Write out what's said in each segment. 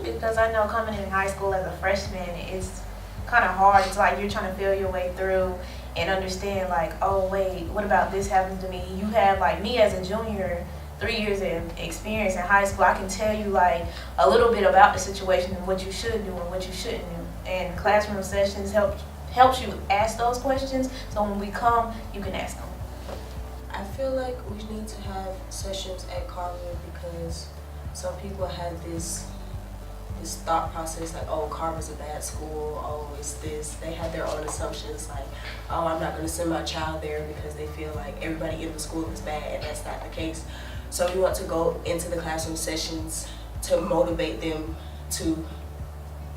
Because I know coming in high school as a freshman, it's kind of hard. It's like you're trying to feel your way through and understand, like, oh, wait, what about this happens to me? You have, like, me as a junior, 3 years of experience in high school. I can tell you, like, a little bit about the situation and what you should do and what you shouldn't do. And classroom sessions helps you ask those questions, so when we come, you can ask them. I feel like we need to have sessions at Carver because some people have this thought process like, oh, Carver's a bad school, oh, it's this. They have their own assumptions like, oh, I'm not going to send my child there because they feel like everybody in the school is bad, and that's not the case. So we want to go into the classroom sessions to motivate them to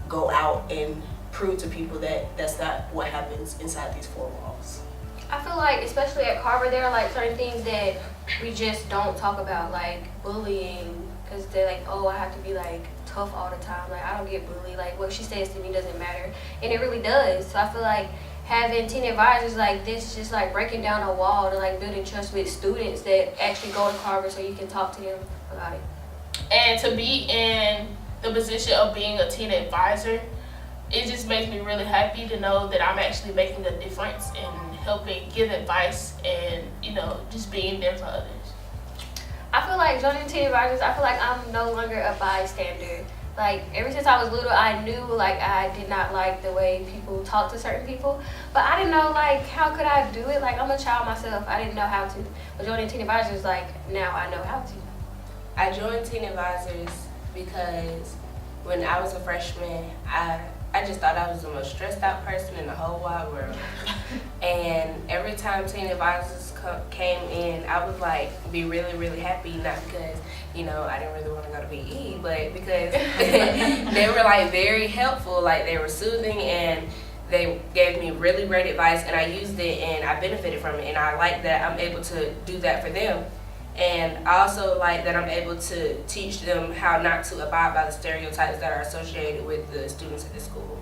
go out and prove to people that that's not what happens inside these four walls. I feel like, especially at Carver, there are like certain things that we just don't talk about, like bullying, because they're like, oh, I have to be like tough all the time. Like, I don't get bullied. Like, what she says to me doesn't matter, and it really does. So I feel like having teen advisors like this is just like breaking down a wall to like building trust with students that actually go to Carver, so you can talk to them about it. And to be in the position of being a teen advisor, it just makes me really happy to know that I'm actually making a difference in helping give advice and, just being there for others. I feel like joining teen advisors, I feel like I'm no longer a bystander. Like, ever since I was little, I knew, like, I did not like the way people talk to certain people. But I didn't know, like, how could I do it? Like, I'm a child myself. I didn't know how to. But joining teen advisors, like, now I know how to. I joined teen advisors because when I was a freshman, I just thought I was the most stressed out person in the whole wide world. And every time teen advisors came in, I would like be really, really happy, not because, I didn't really want to go to PE, but because they were like very helpful, like they were soothing, and they gave me really great advice, and I used it and I benefited from it, and I like that I'm able to do that for them. And I also like that I'm able to teach them how not to abide by the stereotypes that are associated with the students at this school.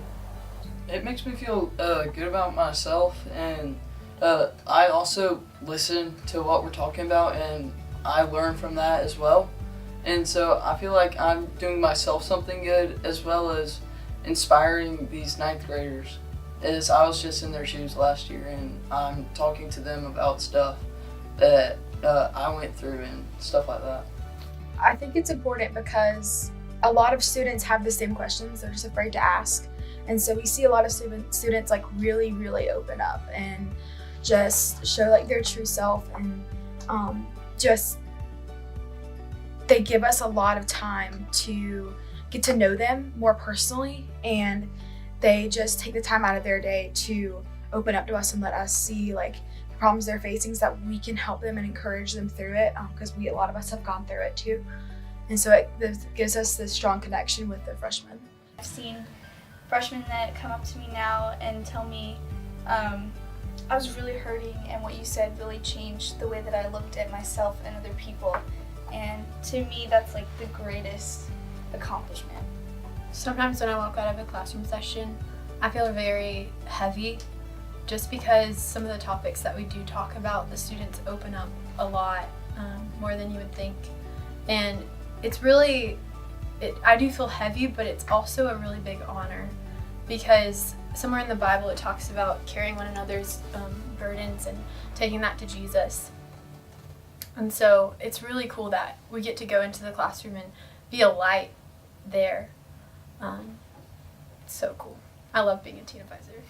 It makes me feel good about myself, and I also listen to what we're talking about, and I learn from that as well. And so I feel like I'm doing myself something good, as well as inspiring these ninth graders, as I was just in their shoes last year, and I'm talking to them about stuff that I went through and stuff like that. I think it's important because a lot of students have the same questions. They're just afraid to ask. And so we see a lot of students like really, really open up and just show like their true self, and just they give us a lot of time to get to know them more personally, and they just take the time out of their day to open up to us and let us see like the problems they're facing, so that we can help them and encourage them through it, because a lot of us have gone through it too. And so it gives us this strong connection with the freshmen. I've seen freshmen that come up to me now and tell me I was really hurting, and what you said really changed the way that I looked at myself and other people. And to me, that's like the greatest accomplishment. Sometimes when I walk out of a classroom session, I feel very heavy, just because some of the topics that we do talk about, the students open up a lot, more than you would think. And it's really, I do feel heavy, but it's also a really big honor, because somewhere in the Bible it talks about carrying one another's burdens and taking that to Jesus. And so it's really cool that we get to go into the classroom and be a light there. It's so cool. I love being a teen advisor.